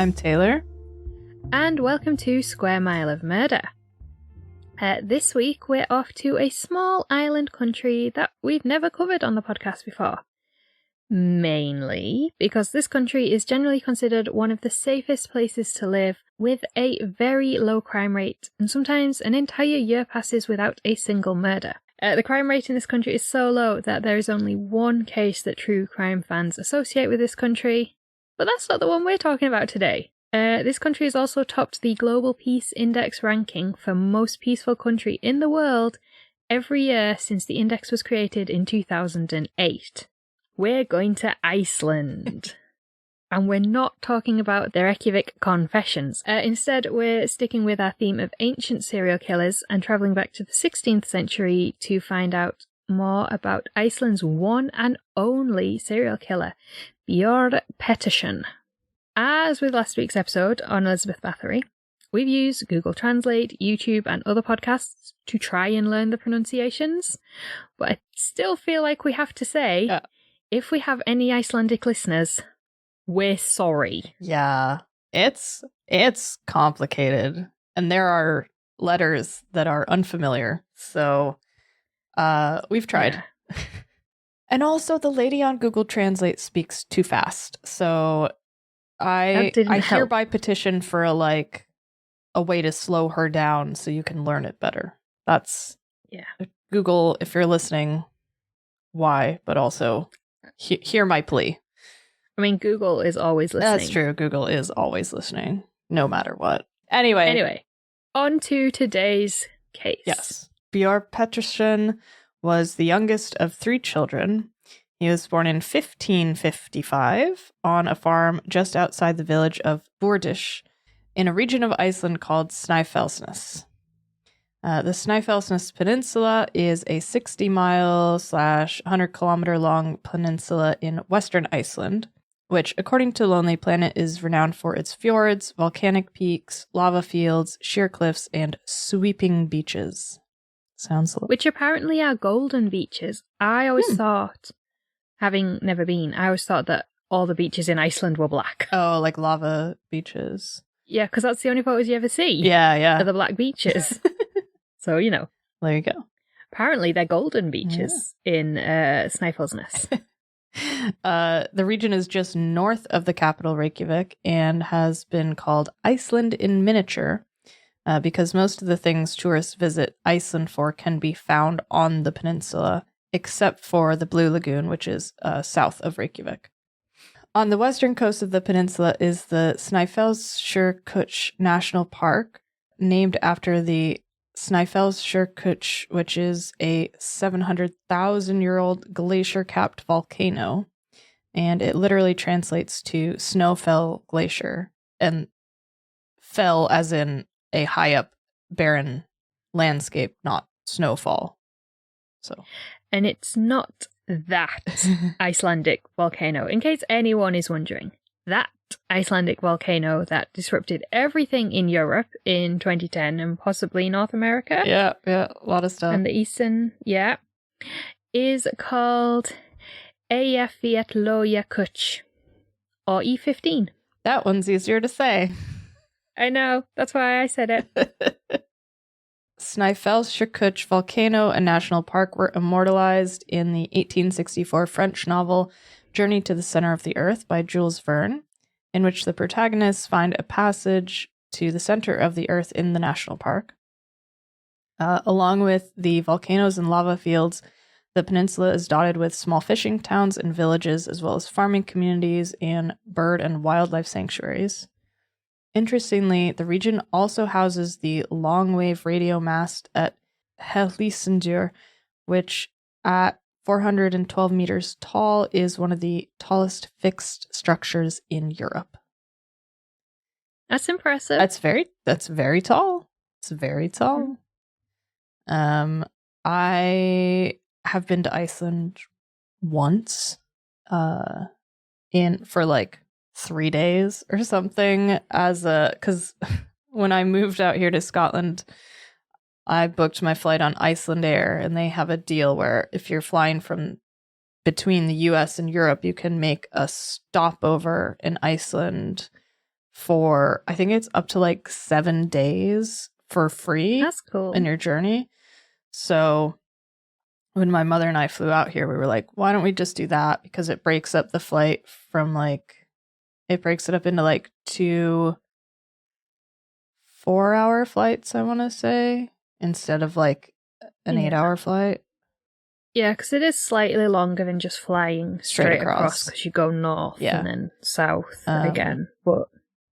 I'm Taylor. And welcome to Square Mile of Murder. This week we're off to a small island country that we've never covered on the podcast before. Mainly because this country is generally considered one of the safest places to live, with a very low crime rate, and sometimes an entire year passes without a single murder. The crime rate in this country is so low that there is only one case that true crime fans associate with this country, but that's not the one we're talking about today. This country has also topped the Global Peace Index ranking for most peaceful country in the world every year since the index was created in 2008. We're going to Iceland. And we're not talking about the Reykjavik confessions. Instead, we're sticking with our theme of ancient serial killers and travelling back to the 16th century to find out more about Iceland's one and only serial killer, Björn Pettersson. As with last week's episode on Elizabeth Bathory, we've used Google Translate, YouTube, and other podcasts to try and learn the pronunciations, but I still feel like we have to say, if we have any Icelandic listeners, we're sorry. Yeah, it's complicated, and there are letters that are unfamiliar, so we've tried. Yeah. And also, the lady on Google Translate speaks too fast, so I hereby petition for a way to slow her down so you can learn it better. That's Google, if you're listening, why? But also hear my plea. I mean, Google is always listening. That's true. Google is always listening, no matter what. Anyway, on to today's case. Yes. Björn Pettersson was the youngest of 3 children. He was born in 1555 on a farm just outside the village of Bordish in a region of Iceland called Snæfellsnes. The Snæfellsnes Peninsula is a 60-mile/100-kilometer long peninsula in western Iceland, which, according to Lonely Planet, is renowned for its fjords, volcanic peaks, lava fields, sheer cliffs, and sweeping beaches. Which apparently are golden beaches. I always thought, having never been, I always thought that all the beaches in Iceland were black. Oh, like lava beaches. Yeah, because that's the only photos you ever see. Yeah. Are the black beaches. So, There you go. Apparently they're golden beaches in Snæfellsnes. The region is just north of the capital, Reykjavik, and has been called Iceland in miniature because most of the things tourists visit Iceland for can be found on the peninsula, except for the Blue Lagoon, which is south of Reykjavik. On the western coast of the peninsula is the Snæfellsjökull National Park, named after the Snæfellsjökull, which is a 700,000-year-old glacier-capped volcano, and it literally translates to Snowfell Glacier, and fell as in a high-up, barren landscape, not snowfall. And it's not that Icelandic volcano, in case anyone is wondering. That Icelandic volcano that disrupted everything in Europe in 2010 and possibly North America. Yeah, a lot of stuff. And the Eastern, is called Eyjafjallajökull, or E15. That one's easier to say. I know, that's why I said it. Snæfellsjökull volcano and national park were immortalized in the 1864 French novel Journey to the Center of the Earth by Jules Verne, in which the protagonists find a passage to the center of the Earth in the national park. Along with the volcanoes and lava fields, the peninsula is dotted with small fishing towns and villages, as well as farming communities and bird and wildlife sanctuaries. Interestingly, the region also houses the long-wave radio mast at Hellissandur, which at 412 meters tall is one of the tallest fixed structures in Europe. That's impressive. That's very tall. It's very tall. I have been to Iceland once, for 3 days or something, because when I moved out here to Scotland, I booked my flight on Icelandair, and they have a deal where if you're flying from between the US and Europe, you can make a stopover in Iceland for, I think it's up to like 7 days for free. That's cool. In your journey. So when my mother and I flew out here, we were like, why don't we just do that? Because it breaks up the flight from like, it breaks it up into like 2 4-hour flights, I want to say, instead of like an 8-hour flight. Yeah, because it is slightly longer than just flying straight across, because you go north and then south again.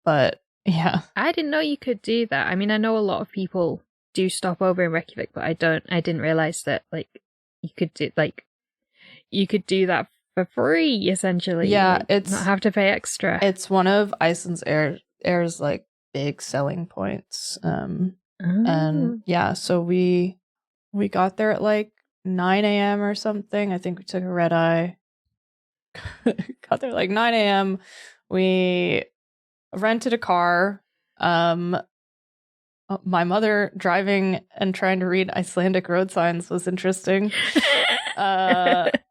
But yeah, I didn't know you could do that. I mean, I know a lot of people do stop over in Reykjavik, but I didn't realize that like you could do that for free, essentially. Yeah, like, it's not have to pay extra. It's one of Iceland's air's like big selling points. And yeah, so we got there at like 9 a.m. or something. I think we took a red eye. Got there like 9 a.m. We rented a car. My mother driving and trying to read Icelandic road signs was interesting.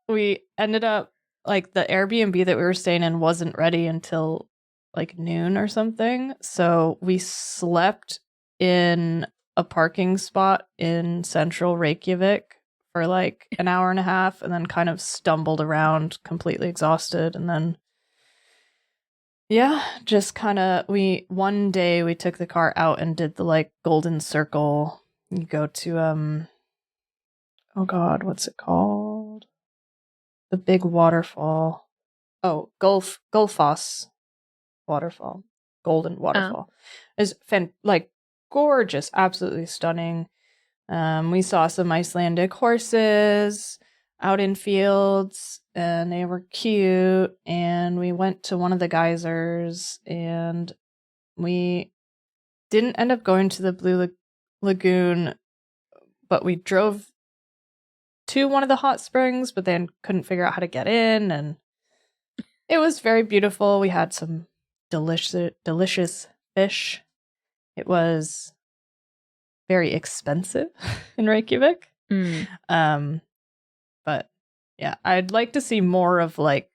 We ended up like the Airbnb that we were staying in wasn't ready until like noon or something. So we slept in a parking spot in central Reykjavik for like an hour and a half and then kind of stumbled around completely exhausted. And then, yeah, just kind of, one day we took the car out and did the like Golden Circle. You go to, oh God, what's it called? The big waterfall. Oh, Gullfoss waterfall. Golden waterfall. Is like gorgeous, absolutely stunning. We saw some Icelandic horses out in fields and they were cute, and we went to one of the geysers, and we didn't end up going to the Blue Lagoon, but we drove to one of the hot springs, but then couldn't figure out how to get in, and it was very beautiful. We had some delicious fish. It was very expensive in Reykjavik. But yeah, I'd like to see more of like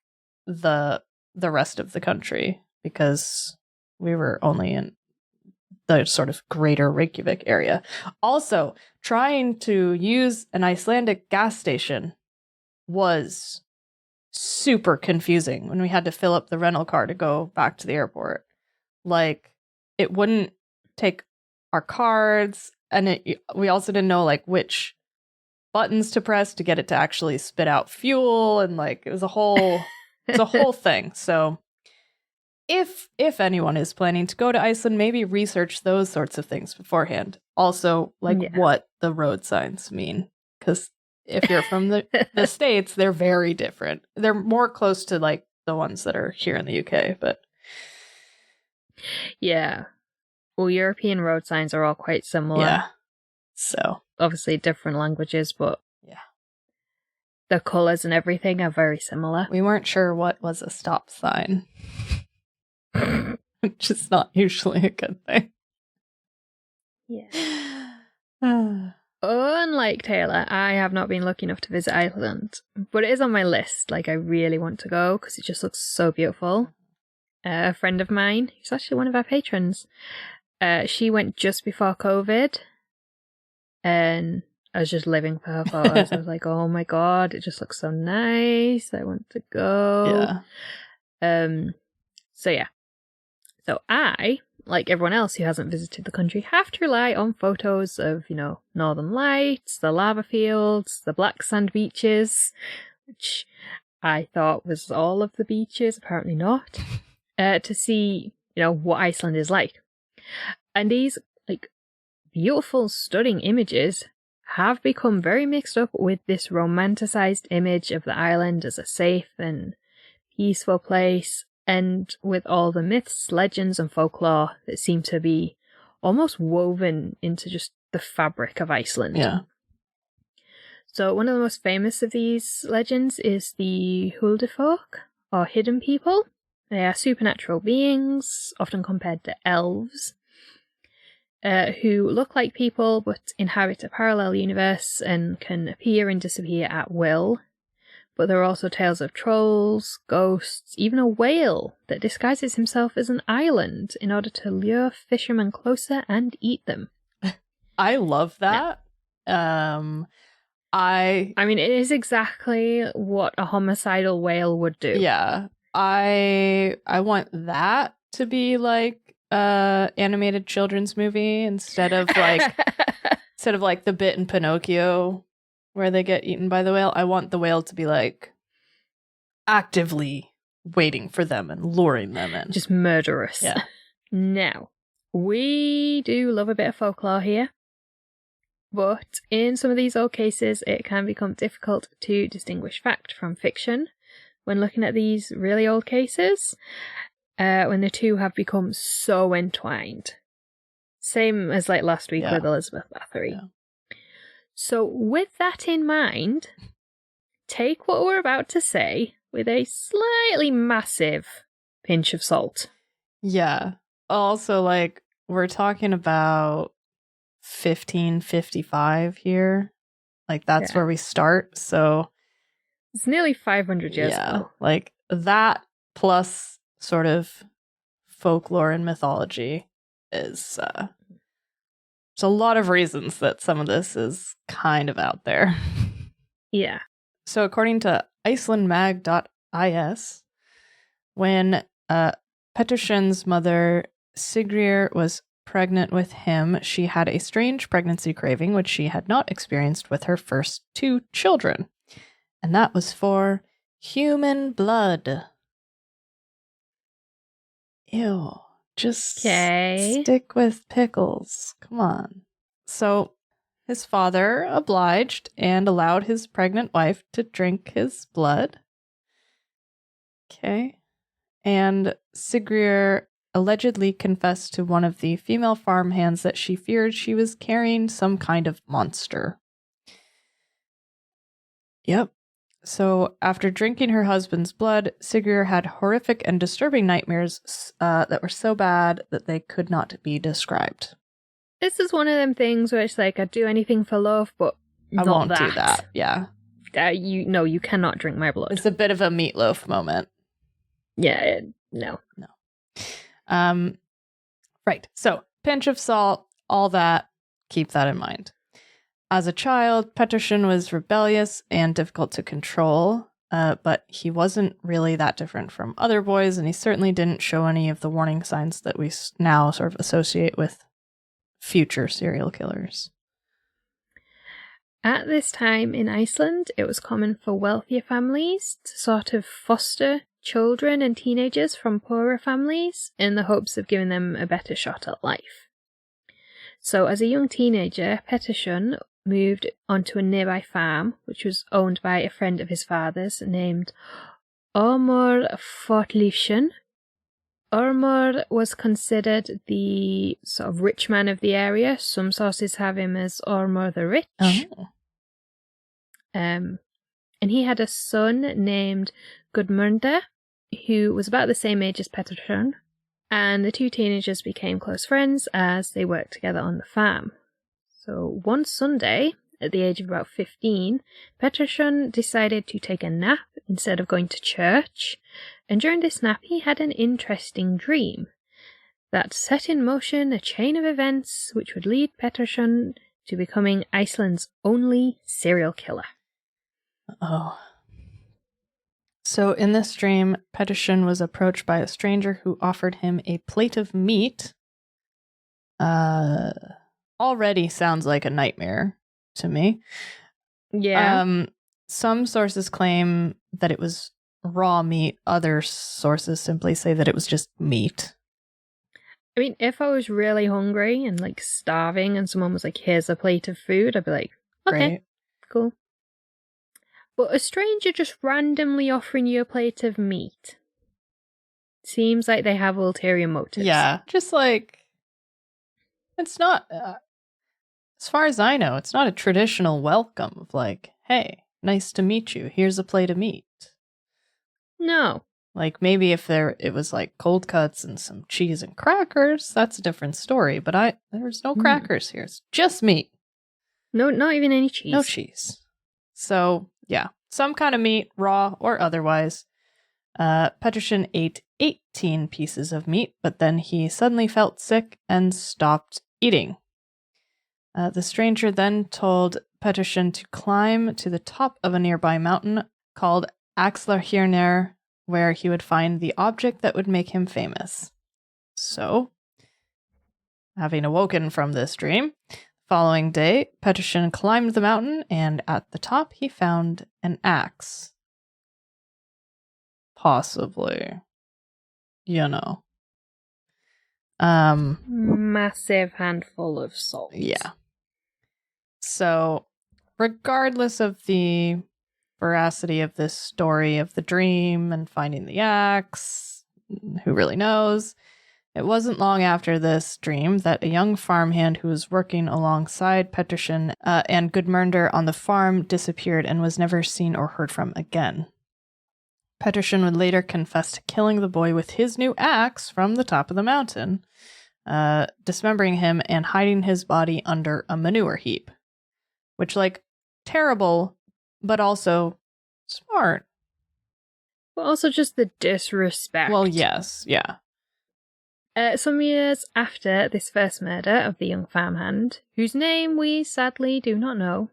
the rest of the country, because we were only in the sort of greater Reykjavik area. Also, trying to use an Icelandic gas station was super confusing when we had to fill up the rental car to go back to the airport. Like, it wouldn't take our cards, and we also didn't know like which buttons to press to get it to actually spit out fuel, and like it was a whole thing. So if anyone is planning to go to Iceland, maybe research those sorts of things beforehand. Also, like what the road signs mean, because if you're from the States, they're very different. They're more close to like the ones that are here in the UK, but yeah. Well, European road signs are all quite similar. Yeah. So obviously different languages, but yeah, the colours and everything are very similar. We weren't sure what was a stop sign, which is not usually a good thing. Yeah. Unlike Taylor, I have not been lucky enough to visit Iceland, but it is on my list. Like, I really want to go because it just looks so beautiful. A friend of mine, who's actually one of our patrons, she went just before COVID, and I was just living for her photos. I was like, oh my God, it just looks so nice. I want to go. Yeah. So I, like everyone else who hasn't visited the country, have to rely on photos of, Northern Lights, the lava fields, the black sand beaches, which I thought was all of the beaches, apparently not, to see, what Iceland is like. And these, like, beautiful, stunning images have become very mixed up with this romanticized image of the island as a safe and peaceful place, and with all the myths, legends, and folklore that seem to be almost woven into just the fabric of Iceland. Yeah. So one of the most famous of these legends is the Huldufolk, or hidden people. They are supernatural beings, often compared to elves, who look like people but inhabit a parallel universe and can appear and disappear at will. But there are also tales of trolls, ghosts, even a whale that disguises himself as an island in order to lure fishermen closer and eat them. I love that. I mean, it is exactly what a homicidal whale would do. Yeah. I want that to be like animated children's movie instead of like the bit in Pinocchio where they get eaten by the whale. I want the whale to be like actively waiting for them and luring them in. Just murderous. Yeah. Now, we do love a bit of folklore here. But in some of these old cases, it can become difficult to distinguish fact from fiction when looking at these really old cases, when the two have become so entwined. Same as like last week with Elizabeth Bathory. Yeah. So with that in mind, take what we're about to say with a slightly massive pinch of salt. Yeah. Also, like, we're talking about 1555 here. Like, that's where we start. So it's nearly 500 years ago. Like, that plus sort of folklore and mythology is there's a lot of reasons that some of this is kind of out there. Yeah. So according to icelandmag.is, when Pettersson's mother Sigríður was pregnant with him, she had a strange pregnancy craving which she had not experienced with her first two children. And that was for human blood. Ew. Just stick with pickles. Come on. So his father obliged and allowed his pregnant wife to drink his blood. Okay. And Sigríður allegedly confessed to one of the female farmhands that she feared she was carrying some kind of monster. Yep. So after drinking her husband's blood, Sigríður had horrific and disturbing nightmares that were so bad that they could not be described. This is one of them things where it's like, I'd do anything for love, but I won't do that. Yeah. You cannot drink my blood. It's a bit of a meatloaf moment. Yeah, no. Right. So, pinch of salt, all that, keep that in mind. As a child, Pettersson was rebellious and difficult to control, but he wasn't really that different from other boys, and he certainly didn't show any of the warning signs that we now sort of associate with future serial killers. At this time in Iceland, it was common for wealthier families to sort of foster children and teenagers from poorer families in the hopes of giving them a better shot at life. So as a young teenager, Pettersson moved onto a nearby farm, which was owned by a friend of his father's named Ormur Fortlifsson. Ormur was considered the sort of rich man of the area. Some sources have him as Ormur the Rich. Oh. And he had a son named Gudmundr, who was about the same age as Pettersson, and the two teenagers became close friends as they worked together on the farm. So one Sunday, at the age of about 15, Pettersson decided to take a nap instead of going to church, and during this nap he had an interesting dream that set in motion a chain of events which would lead Pettersson to becoming Iceland's only serial killer. Oh. So in this dream, Pettersson was approached by a stranger who offered him a plate of meat. Already sounds like a nightmare to me. Yeah. Some sources claim that it was raw meat. Other sources simply say that it was just meat. I mean, if I was really hungry and like starving and someone was like, here's a plate of food, I'd be like, okay, right. Cool. But a stranger just randomly offering you a plate of meat seems like they have ulterior motives. Yeah, just like, it's not, as far as I know, it's not a traditional welcome of like, hey, nice to meet you, here's a plate of meat. No. Like, maybe if it was like cold cuts and some cheese and crackers, that's a different story, but there's no crackers here, it's just meat. No, not even any cheese. No cheese. So, yeah. some kind of meat, raw or otherwise. Petrushyn ate 18 pieces of meat, but then he suddenly felt sick and stopped eating. The stranger then told Petrushyn to climb to the top of a nearby mountain called Axlarhirnir, where he would find the object that would make him famous. So, having awoken from this dream, the following day, Petrushyn climbed the mountain, and at the top he found an axe. Possibly. You know. Massive handful of salt. Yeah. So, regardless of the veracity of this story of the dream and finding the axe, who really knows, it wasn't long after this dream that a young farmhand who was working alongside Petrushyn and Gudmundur on the farm disappeared and was never seen or heard from again. Petrushyn would later confess to killing the boy with his new axe from the top of the mountain, dismembering him and hiding his body under a manure heap. Which, like, terrible, but also smart. But also just the disrespect. Well, yes, yeah. Some years after this first murder of the young farmhand, whose name we sadly do not know,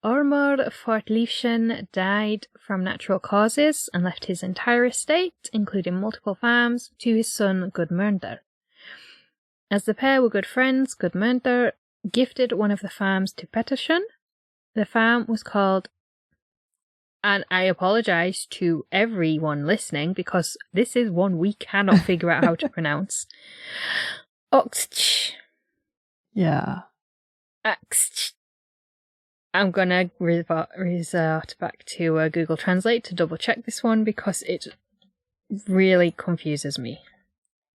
Ormur Fortleifsson died from natural causes and left his entire estate, including multiple farms, to his son Gudmundur. As the pair were good friends, Gudmundur gifted one of the farms to Petrushyn. The farm was called, and I apologize to everyone listening because this is one we cannot figure out how to pronounce. Oxch. Yeah. Oxch. I'm gonna resort back to Google Translate to double check this one because it really confuses me.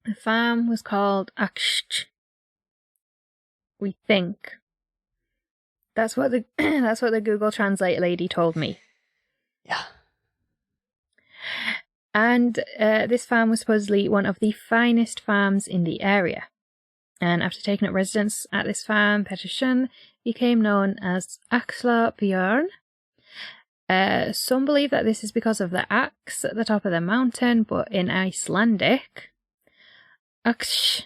The farm was called Aksh. We think. That's what the Google Translate lady told me. Yeah. And this farm was supposedly one of the finest farms in the area. And after taking up residence at this farm, Petrushyn became known as Axla Björn. Some believe that this is because of the axe at the top of the mountain, but in Icelandic, Aksh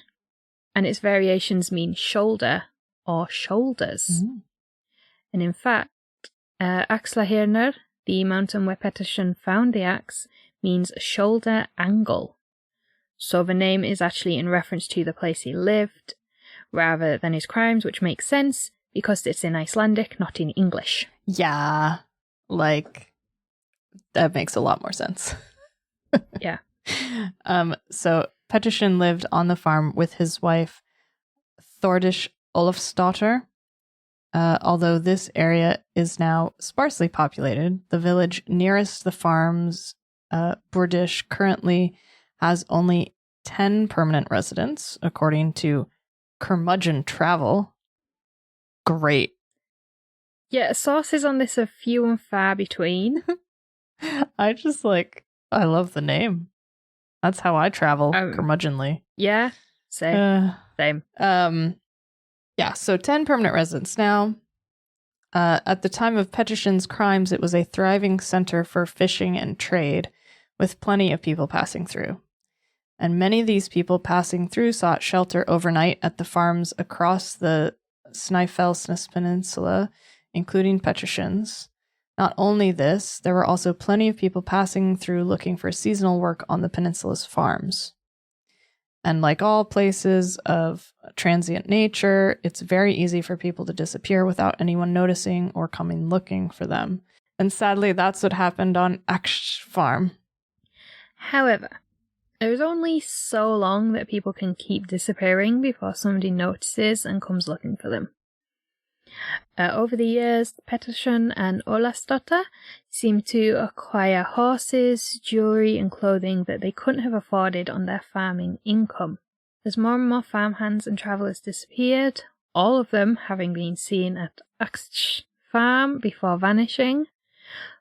and its variations mean shoulder or shoulders. Mm. And in fact, Axlarhirnir, the mountain where Petrushyn found the axe, means shoulder angle. So the name is actually in reference to the place he lived, rather than his crimes, which makes sense, because it's in Icelandic, not in English. Yeah, like, that makes a lot more sense. Yeah. So Petrushyn lived on the farm with his wife, Thordish Olafsdottir. Although this area is now sparsely populated, the village nearest the farms, Burdish, currently has only 10 permanent residents, according to Curmudgeon Travel. Great. Yeah, sources on this are few and far between. I love the name. That's how I travel, curmudgeonly. Yeah, same. Yeah, so 10 permanent residents now. At the time of Petrushyn's crimes, it was a thriving center for fishing and trade, with plenty of people passing through. And many of these people passing through sought shelter overnight at the farms across the Snæfellsnes Peninsula, including Petrushyn's. Not only this, there were also plenty of people passing through looking for seasonal work on the peninsula's farms. And like all places of transient nature, it's very easy for people to disappear without anyone noticing or coming looking for them. And sadly, that's what happened on Aksh Farm. However, there's only so long that people can keep disappearing before somebody notices and comes looking for them. Over the years, Petrushyn and Olafsdottir seemed to acquire horses, jewellery and clothing that they couldn't have afforded on their farming income. As more and more farmhands and travellers disappeared, all of them having been seen at Aksh Farm before vanishing,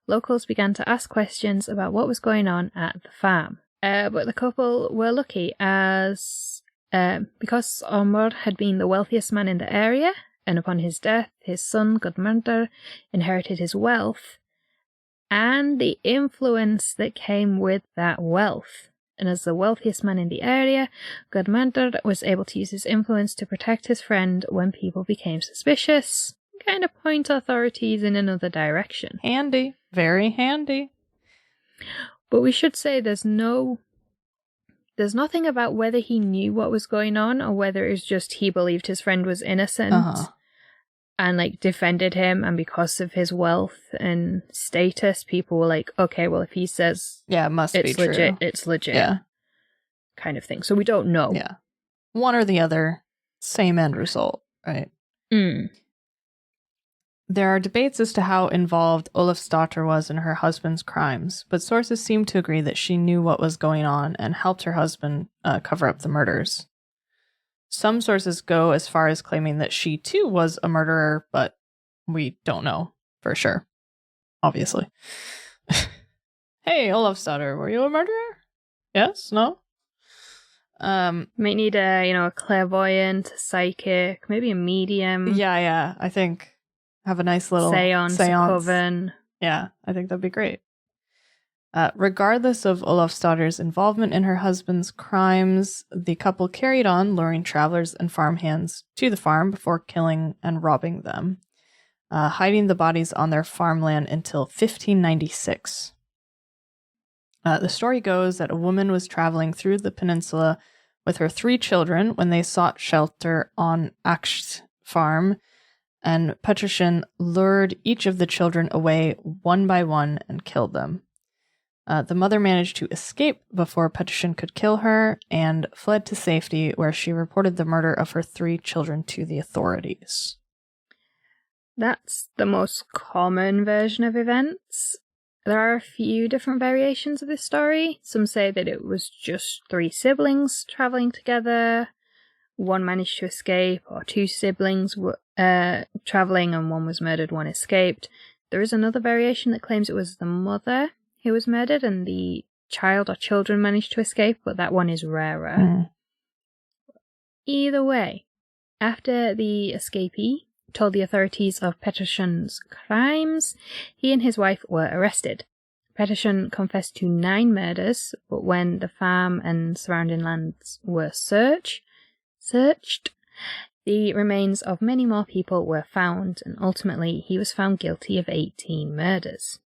locals began to ask questions about what was going on at the farm. But the couple were lucky as because Ormur had been the wealthiest man in the area, and upon his death, his son Gudmundur inherited his wealth. and the influence that came with that wealth. And as the wealthiest man in the area, Gudmundur was able to use his influence to protect his friend when people became suspicious, kind of point authorities in another direction. Handy. Very handy. But we should say there's nothing about whether he knew what was going on or whether it was just he believed his friend was innocent and like defended him, and because of his wealth and status, people were like, okay, well, if he says it must it's be legit, true. it's legit. Yeah. Kind of thing. So we don't know. Yeah. One or the other, same end result, right? Mm. There are debates as to how involved Olafsdottir was in her husband's crimes, but sources seem to agree that she knew what was going on and helped her husband cover up the murders. Some sources go as far as claiming that she too was a murderer, but we don't know for sure, obviously. Hey, Olafsdottir, were you a murderer? Yes? No? Might need a clairvoyant, a psychic, maybe a medium. Yeah. I think have a nice little seance. Coven. Yeah, I think that'd be great. Regardless of Olafsdottir's involvement in her husband's crimes, the couple carried on luring travelers and farmhands to the farm before killing and robbing them, hiding the bodies on their farmland until 1596. The story goes that a woman was traveling through the peninsula with her 3 children when they sought shelter on Aksht farm, and Petrushyn lured each of the children away one by one and killed them. The mother managed to escape before Petrushyn could kill her and fled to safety, where she reported the murder of her 3 children to the authorities. That's the most common version of events. There are a few different variations of this story. Some say that it was just 3 siblings traveling together. One managed to escape, or 2 siblings were traveling and one was murdered, one escaped. There is another variation that claims it was the mother who was murdered and the child or children managed to escape, but that one is rarer. Mm. Either way, after the escapee told the authorities of Petrushyn's crimes, he and his wife were arrested. Petrushyn confessed to 9 murders, but when the farm and surrounding lands were searched, the remains of many more people were found, and ultimately he was found guilty of 18 murders.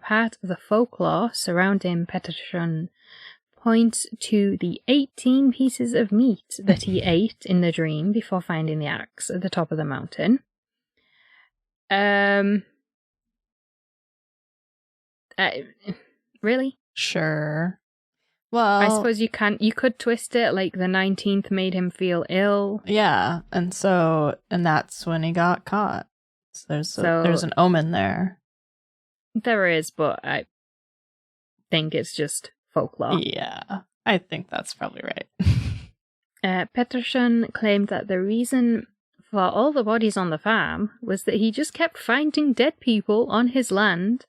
Part of the folklore surrounding Petrushyn points to the 18 pieces of meat that he ate in the dream before finding the axe at the top of the mountain. Really? Sure. Well, I suppose you could twist it like the 19th made him feel ill. Yeah, and that's when he got caught. So there's an omen there. There is, but I think it's just folklore. Yeah, I think that's probably right. Petrushyn claimed that the reason for all the bodies on the farm was that he just kept finding dead people on his land,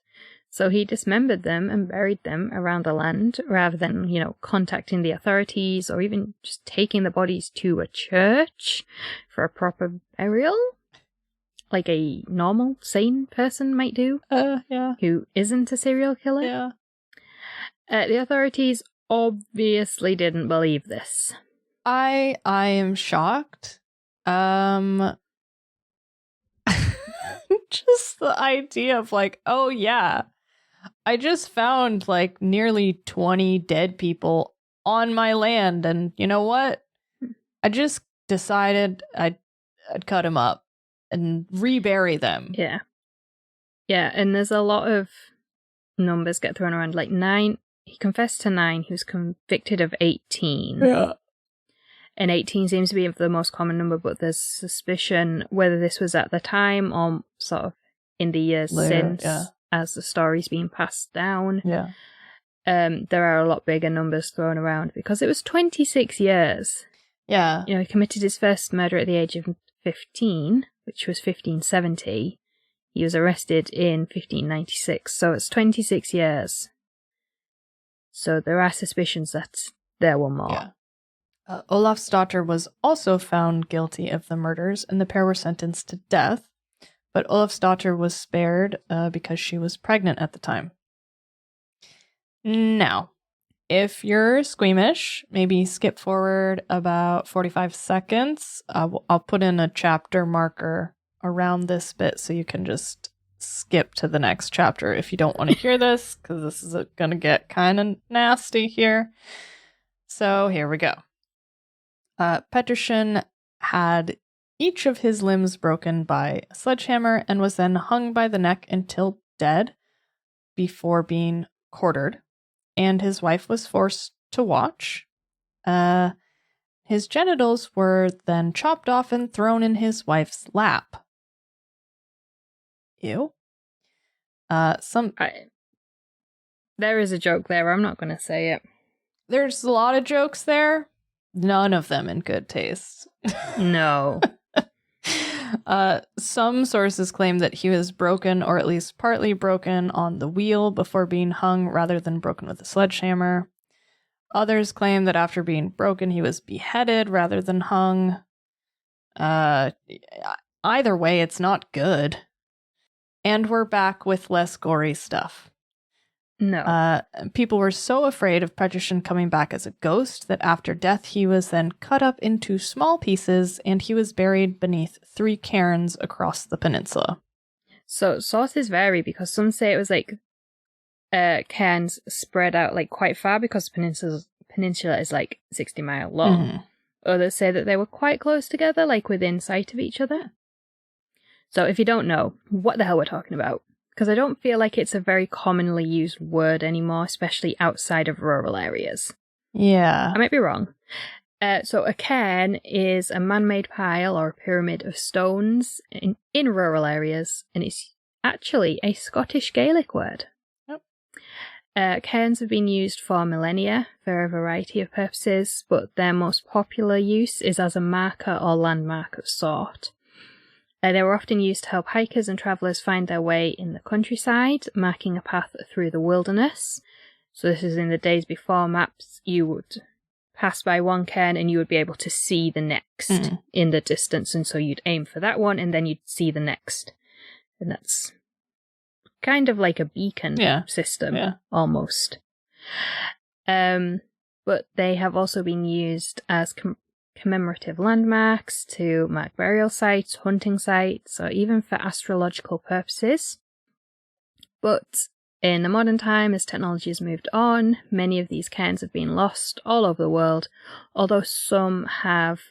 so he dismembered them and buried them around the land rather than, contacting the authorities or even just taking the bodies to a church for a proper burial. Like a normal, sane person might do. Yeah. Who isn't a serial killer. Yeah. The authorities obviously didn't believe this. I am shocked. Just the idea of like, oh yeah, I just found like nearly 20 dead people on my land, and you know what? I just decided I'd cut them up and rebury them. Yeah. Yeah, and there's a lot of numbers get thrown around. Like 9, he confessed to 9, he was convicted of 18. Yeah. And 18 seems to be the most common number, but there's suspicion whether this was at the time or sort of in the years later, since, as the story's been passed down. Yeah. There are a lot bigger numbers thrown around because it was 26 years. Yeah. He committed his first murder at the age of 15, which was 1570. He was arrested in 1596, so it's 26 years. So there are suspicions that there were more. Yeah. Olafsdottir was also found guilty of the murders, and the pair were sentenced to death. but Olaf's daughter was spared because she was pregnant at the time. Now, if you're squeamish, maybe skip forward about 45 seconds. I'll put in a chapter marker around this bit so you can just skip to the next chapter if you don't want to hear this, because this is going to get kind of nasty here. So here we go. Pettersson had each of his limbs broken by a sledgehammer and was then hung by the neck until dead before being quartered. And his wife was forced to watch. His genitals were then chopped off and thrown in his wife's lap. Ew. There is a joke there. I'm not going to say it. There's a lot of jokes there. None of them in good taste. No. Some sources claim that he was broken, or at least partly broken, on the wheel before being hung rather than broken with a sledgehammer. Others claim that after being broken, he was beheaded rather than hung. Either way, it's not good. And we're back with less gory stuff. No. People were so afraid of Pettersson coming back as a ghost that after death he was then cut up into small pieces and he was buried beneath 3 cairns across the peninsula. So sources vary because some say it was like cairns spread out like quite far because the peninsula is like 60 miles long. Mm-hmm. Others say that they were quite close together, like within sight of each other. So if you don't know what the hell we're talking about, because I don't feel like it's a very commonly used word anymore, especially outside of rural areas. Yeah. I might be wrong. So a cairn is a man-made pile or a pyramid of stones in rural areas, and it's actually a Scottish Gaelic word. Yep. Cairns have been used for millennia for a variety of purposes, but their most popular use is as a marker or landmark of sort. They were often used to help hikers and travellers find their way in the countryside, marking a path through the wilderness. So this is in the days before maps. You would pass by one cairn and you would be able to see the next in the distance. And so you'd aim for that one and then you'd see the next. And that's kind of like a beacon system, almost. But they have also been used as commemorative landmarks to mark burial sites, hunting sites, or even for astrological purposes. But in the modern time, as technology has moved on, many of these cairns have been lost all over the world, although some have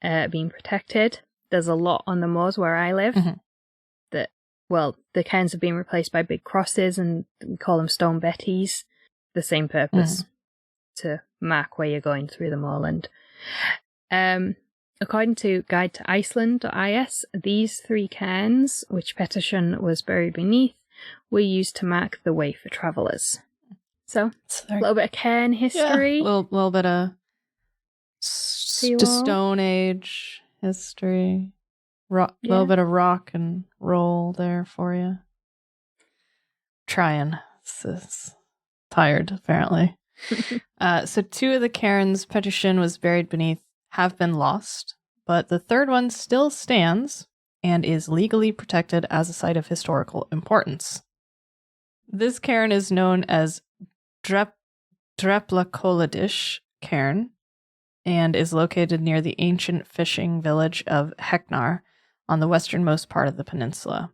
been protected. There's a lot on the moors where I live that, well, the cairns have been replaced by big crosses, and we call them stone betties. The same purpose, to mark where you're going through the moorland. According to Guide to Iceland.is, these 3 cairns, which Pettersson was buried beneath, were used to mark the way for travellers. So, a little bit of cairn history. Yeah, a little bit of Stone Age history. A little bit of rock and roll there for you. Trying. This is tired, apparently. So 2 of the cairns Pettersson was buried beneath have been lost, but the 3rd one still stands and is legally protected as a site of historical importance. This cairn is known as Dreplakoladish Cairn and is located near the ancient fishing village of Heknar on the westernmost part of the peninsula.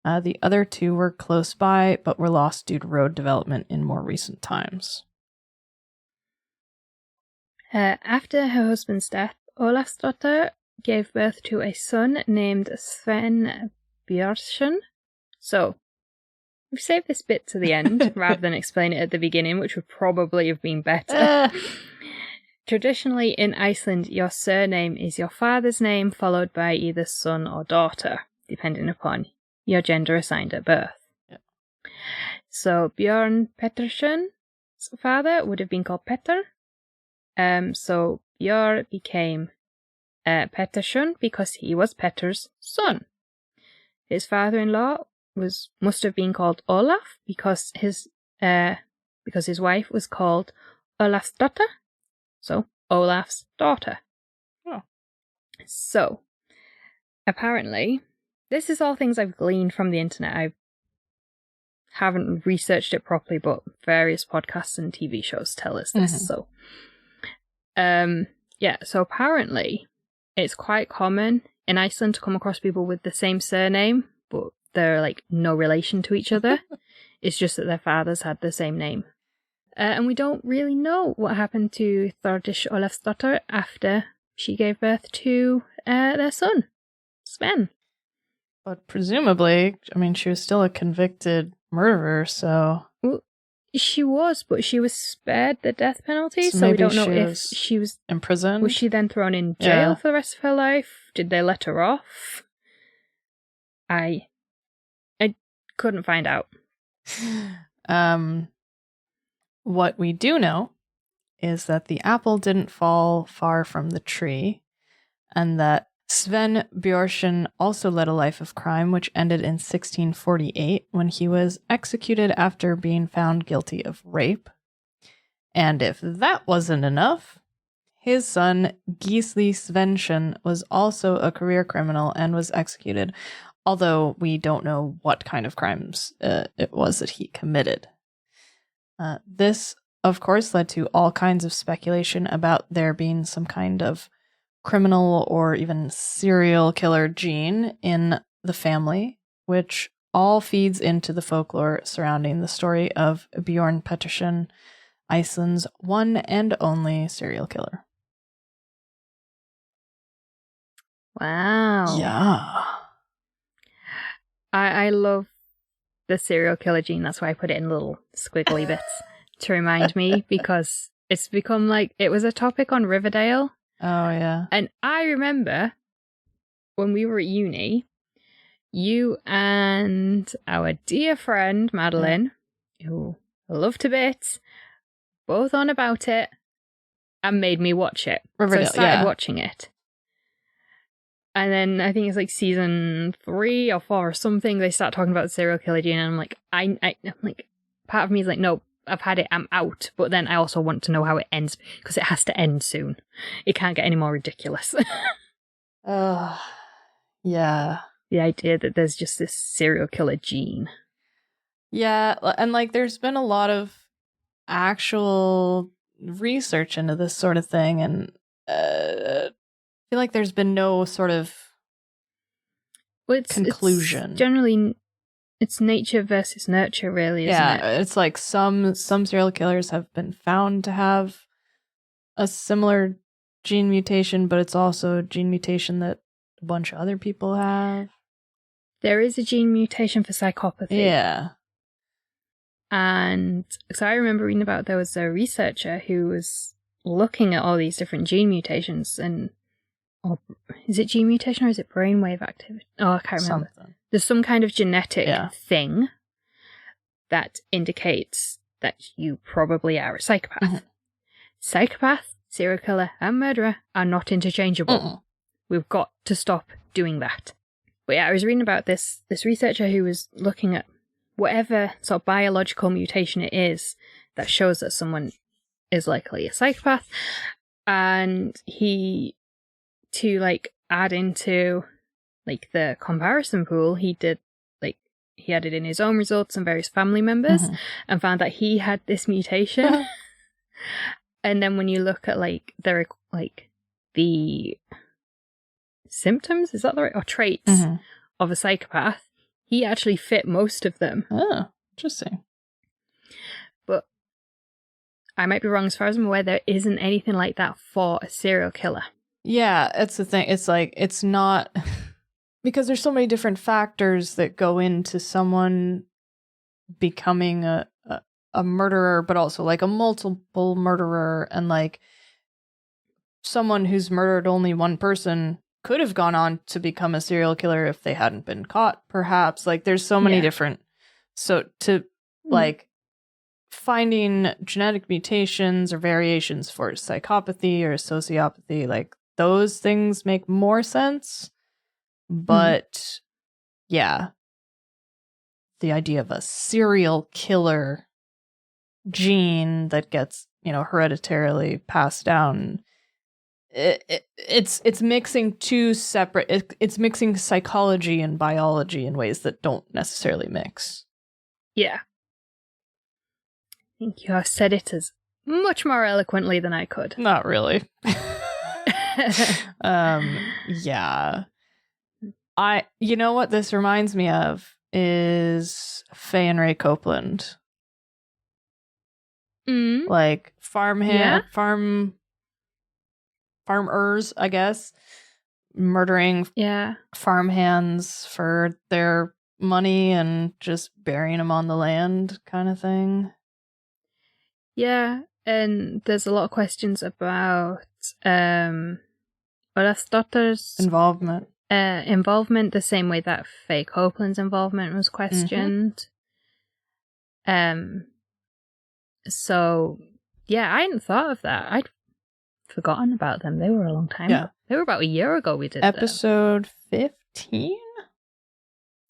The other 2 were close by, but were lost due to road development in more recent times. After her husband's death, Olafsdotter gave birth to a son named Sven Björnsson. So, we've saved this bit to the end rather than explain it at the beginning, which would probably have been better. Traditionally in Iceland, your surname is your father's name followed by either son or daughter, depending upon your gender assigned at birth. Yeah. So Björn Pettersson's father would have been called Petter. So Björn became Pettersson because he was Petter's son. His father-in-law must have been called Olaf because his wife was called Olafsdotter. So Olaf's daughter. Oh. So apparently this is all things I've gleaned from the internet. I haven't researched it properly, but various podcasts and TV shows tell us this. So, so apparently it's quite common in Iceland to come across people with the same surname, but they're like no relation to each other. It's just that their fathers had the same name. And we don't really know what happened to Thordis Olafsdottir after she gave birth to their son, Sven. But presumably, I mean, she was still a convicted murderer, so... Well, she was, but she was spared the death penalty, so we don't know if she was... imprisoned? Was she then thrown in jail for the rest of her life? Did they let her off? I couldn't find out. What we do know is that the apple didn't fall far from the tree, and that Sven Bjornsson also led a life of crime, which ended in 1648 when he was executed after being found guilty of rape. And if that wasn't enough, his son Gisli Svensson was also a career criminal and was executed, although we don't know what kind of crimes it was that he committed. This, of course, led to all kinds of speculation about there being some kind of criminal or even serial killer gene in the family, which all feeds into the folklore surrounding the story of Bjorn Pettersson, Iceland's one and only serial killer. Wow. Yeah. I love the serial killer gene. That's why I put it in little squiggly bits to remind me, because it's become like, it was a topic on Riverdale. Oh, yeah. And I remember when we were at uni, you and our dear friend Madeline, who I love to bits, both on about it and made me watch it. Riverdale, so I started watching it. And then I think it's like season 3 or 4 or something, they start talking about the serial killer gene, and I'm like, I'm like, part of me is like, no, I've had it, I'm out. But then I also want to know how it ends, because it has to end soon. It can't get any more ridiculous. Yeah. The idea that there's just this serial killer gene. Yeah, and like there's been a lot of actual research into this sort of thing, and I feel like there's been no sort of conclusion. It's generally, it's nature versus nurture, really, isn't it? Yeah, it's like some serial killers have been found to have a similar gene mutation, but it's also a gene mutation that a bunch of other people have. There is a gene mutation for psychopathy. Yeah. And so I remember reading about, there was a researcher who was looking at all these different gene mutations, and is it gene mutation or is it brainwave activity? Oh, I can't remember. Something. There's some kind of genetic thing that indicates that you probably are a psychopath. Mm-hmm. Psychopath, serial killer, and murderer are not interchangeable. Mm-mm. We've got to stop doing that. But yeah, I was reading about this researcher who was looking at whatever sort of biological mutation it is that shows that someone is likely a psychopath, and he, to like add into like the comparison pool, he did like, he added in his own results and various family members, and found that he had this mutation. And then when you look at like the symptoms, is that the right, or traits of a psychopath, he actually fit most of them. Oh, interesting. But I might be wrong, as far as I'm aware, there isn't anything like that for a serial killer. Yeah, it's the thing. It's like, it's not, because there's so many different factors that go into someone becoming a murderer, but also like a multiple murderer, and like someone who's murdered only one person could have gone on to become a serial killer if they hadn't been caught, perhaps. Like there's so many different, so to like finding genetic mutations or variations for psychopathy or sociopathy, like those things make more sense. But yeah, the idea of a serial killer gene that gets, hereditarily passed down it's mixing two separate. It's mixing psychology and biology in ways that don't necessarily mix. Yeah. I think you have said it as much more eloquently than I could. Not really. Yeah. You know what this reminds me of is Faye and Ray Copeland. Like farmers, I guess, murdering farmhands for their money and just burying them on the land kind of thing. Yeah, and there's a lot of questions about Olafsdottir's Involvement, the same way that Faye Copeland's involvement was questioned. So, yeah, I hadn't thought of that. I'd forgotten about them. They were a long time ago. They were about a year ago we did episode 15.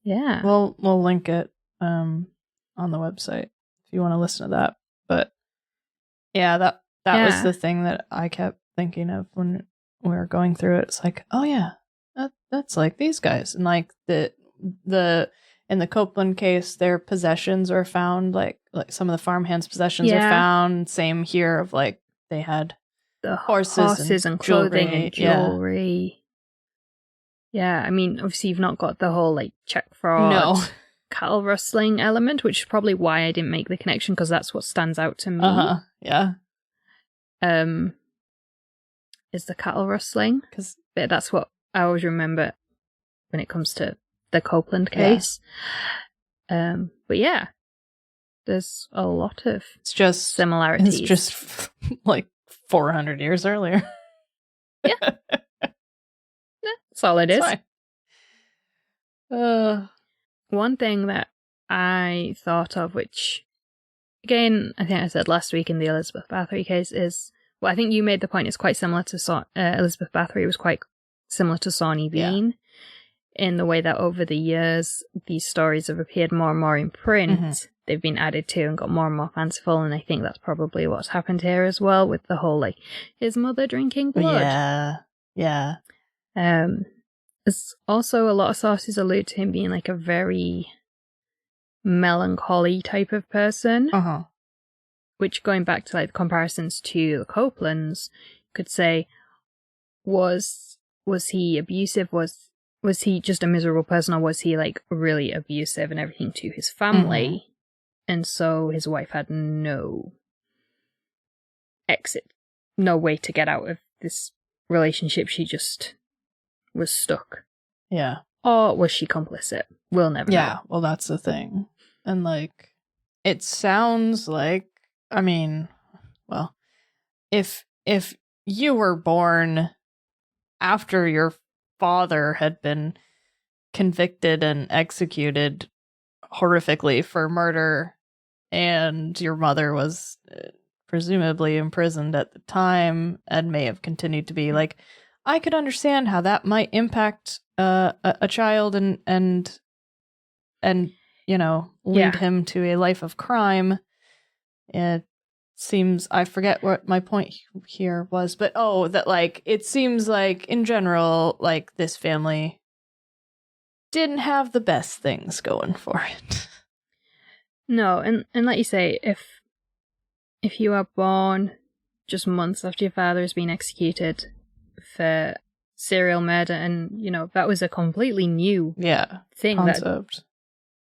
Yeah. We'll link it on the website if you want to listen to that. But yeah, that was the thing that I kept thinking of when we were going through it. It's like, oh yeah, that's like these guys. And like the in the Copeland case, their possessions are found, like some of the farmhands' possessions are found. Same here, of like they had the horses and clothing and jewelry. Yeah, I mean, obviously you've not got the whole like check fraud, cattle rustling element, which is probably why I didn't make the connection, because that's what stands out to me. Yeah. Is the cattle rustling, because that's what I always remember when it comes to the Copeland case. But yeah, there's a lot of similarities. It's just like 400 years earlier. Yeah. That's all it is. One thing that I thought of, which, again, I think I said last week in the Elizabeth Bathory case, is, well, I think you made the point, it's quite similar to Elizabeth Bathory was quite similar to Sawney Bean, in the way that over the years, these stories have appeared more and more in print. They've been added to and got more and more fanciful, and I think that's probably what's happened here as well, with the whole, like, his mother drinking blood. Yeah. There's also a lot of sources allude to him being, like, a very melancholy type of person. Which, going back to, like, the comparisons to the Copelands, could say, was he abusive? Was he just a miserable person, or was he, like, really abusive and everything to his family? And so his wife had no exit, no way to get out of this relationship. She just was stuck. Yeah. Or was she complicit? We'll never know. Yeah, well, that's the thing. And, like, it sounds like, I mean, well, if you were born after your father had been convicted and executed horrifically for murder, and your mother was presumably imprisoned at the time and may have continued to be, like, I could understand how that might impact a child and you know, lead him to a life of crime. It seems, I forget what my point here was, but that, like, it seems like in general, like, this family didn't have the best things going for it. No, and like you say, if you are born just months after your father has been executed for serial murder, and, you know, that was a completely new thing. Concept. That,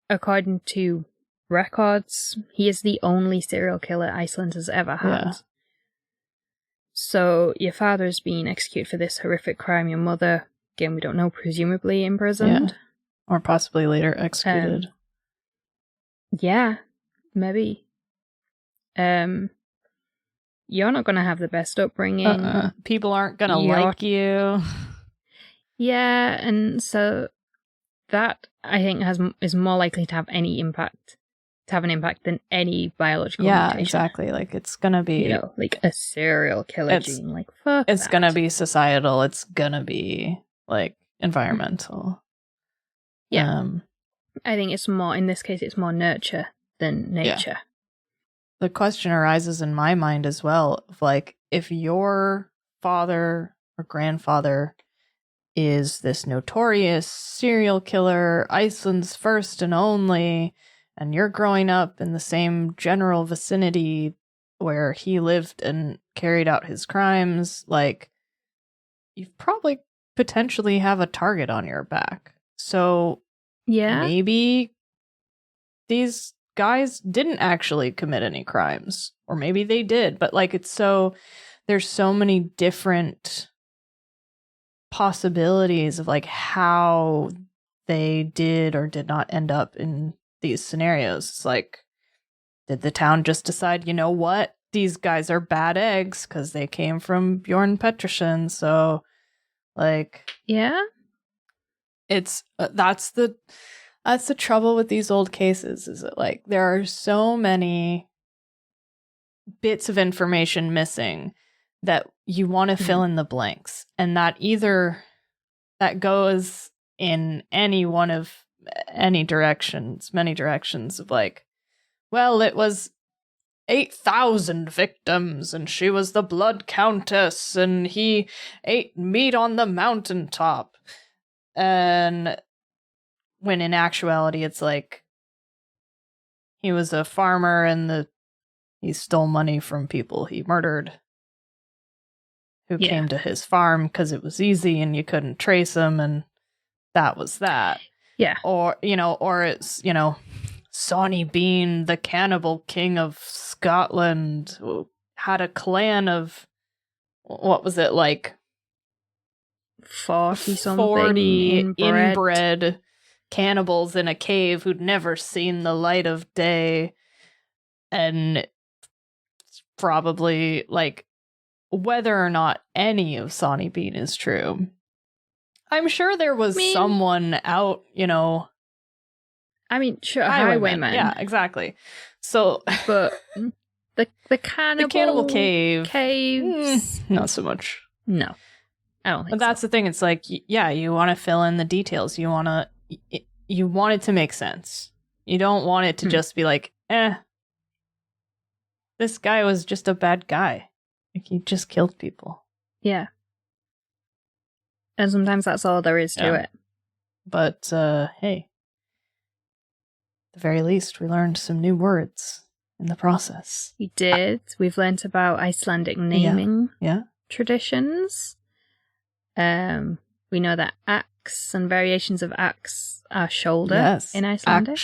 according to records, he is the only serial killer Iceland has ever had. Yeah. So your father's been executed for this horrific crime. Your mother, again, we don't know, presumably imprisoned. Yeah. Or possibly later executed. Yeah, maybe. You're not going to have the best upbringing. People aren't going to like you. Yeah, and so that, I think, is more likely to have an impact than any biological mutation. Exactly. Like, it's going to be, you know, like a serial killer gene. Like, fuck it's going to be societal. It's going to be, like, environmental. Yeah. I think it's more, in this case, it's more nurture than nature. Yeah. The question arises in my mind as well, of, like, if your father or grandfather is this notorious serial killer, Iceland's first and only, and you're growing up in the same general vicinity where he lived and carried out his crimes, like, you probably potentially have a target on your back. So maybe these guys didn't actually commit any crimes, or maybe they did, but like, there's so many different possibilities of like how they did or did not end up in these scenarios. It's like, did the town just decide, you know what, these guys are bad eggs because they came from Bjorn Pettersson, so like, it's that's the trouble with these old cases, is that like there are so many bits of information missing that you want to fill in the blanks, and that either that goes in any directions of like, well, it was 8,000 victims and she was the Blood Countess and he ate meat on the mountaintop, and when in actuality it's like he was a farmer and he stole money from people he murdered who came to his farm because it was easy and you couldn't trace him, and that was that. Yeah. Or it's, Sawney Bean, the cannibal king of Scotland, who had a clan of, what was it, like 40 inbred cannibals in a cave who'd never seen the light of day, and probably like, whether or not any of Sawney Bean is true, I'm sure there was someone out, I mean, sure, highwaymen. Yeah, exactly. So, but the cannibal caves, not so much. No, I don't think. But that's the thing. It's like, you want to fill in the details. You want it to make sense. You don't want it to just be like, this guy was just a bad guy. Like, he just killed people. Yeah. And sometimes that's all there is to it. But, hey. At the very least, we learned some new words in the process. We did. We've learnt about Icelandic naming traditions. We know that axe and variations of axe are shoulder in Icelandic.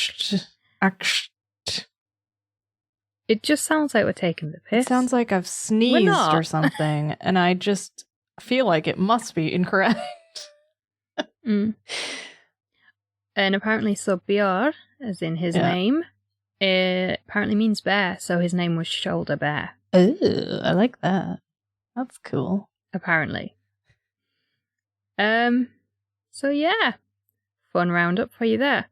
Axt. It just sounds like we're taking the piss. It sounds like I've sneezed or something, and I just feel like it must be incorrect. And apparently, so Björn, as in his name, it apparently means bear, so his name was Shoulder Bear. Ooh, I like that. That's cool. Apparently. So yeah, fun roundup for you there.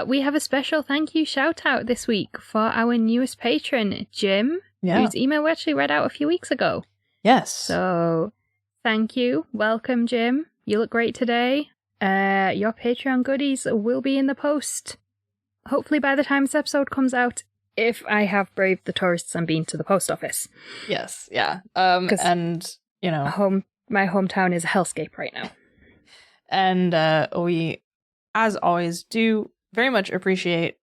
We have a special thank you shout out this week for our newest patron, Jim, whose email we actually read out a few weeks ago. Yes. So thank you. Welcome, Jim. You look great today. Your Patreon goodies will be in the post. Hopefully by the time this episode comes out, if I have braved the tourists and been to the post office. Yes, yeah. And, my hometown is a hellscape right now. And we, as always, do very much appreciate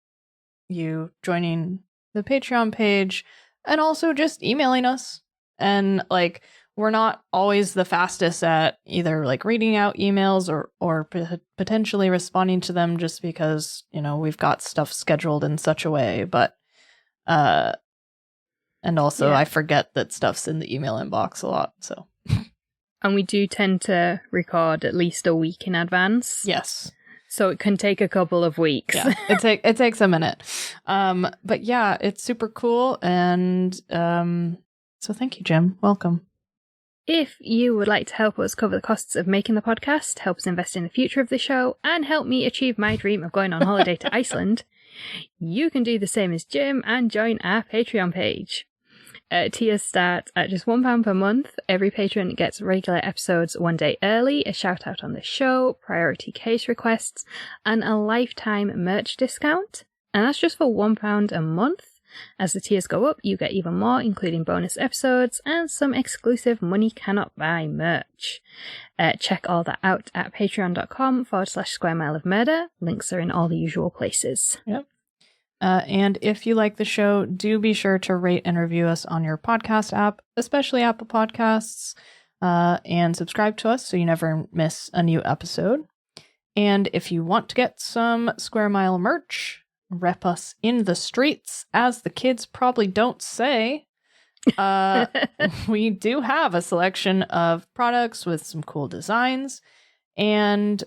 you joining the Patreon page and also just emailing us. And like, we're not always the fastest at either like reading out emails or potentially responding to them just because, we've got stuff scheduled in such a way. But, and also I forget that stuff's in the email inbox a lot. So, and we do tend to record at least a week in advance. Yes. So it can take a couple of weeks. Yeah, it takes a minute. But yeah, it's super cool. And so thank you, Jim. Welcome. If you would like to help us cover the costs of making the podcast, help us invest in the future of the show, and help me achieve my dream of going on holiday to Iceland, you can do the same as Jim and join our Patreon page. Tiers start at just £1 per month. Every patron gets regular episodes one day early, a shout out on the show, priority case requests, and a lifetime merch discount. And that's just for £1 a month. As the tiers go up, you get even more, including bonus episodes and some exclusive money cannot buy merch. Check all that out at patreon.com/square mile of murder. Links are in all the usual places. Yep. And if you like the show, do be sure to rate and review us on your podcast app, especially Apple Podcasts, and subscribe to us so you never miss a new episode. And if you want to get some Square Mile merch, rep us in the streets, as the kids probably don't say. We do have a selection of products with some cool designs, and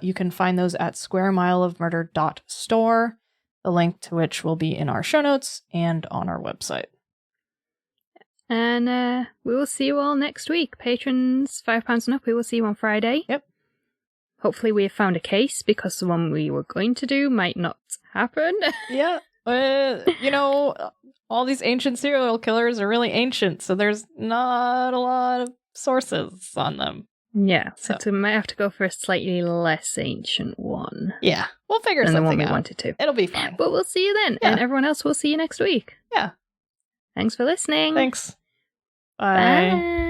you can find those at squaremileofmurder.store, the link to which will be in our show notes and on our website. And we will see you all next week. Patrons, £5 and up, we will see you on Friday. Yep. Hopefully we have found a case, because the one we were going to do might not happen. Yeah. All these ancient serial killers are really ancient, so there's not a lot of sources on them. Yeah, so we might have to go for a slightly less ancient one. Yeah, we'll figure something out. Than the one we wanted to. It'll be fine. But we'll see you then, Yeah. and everyone else will see you next week. Yeah. Thanks for listening. Thanks. Bye.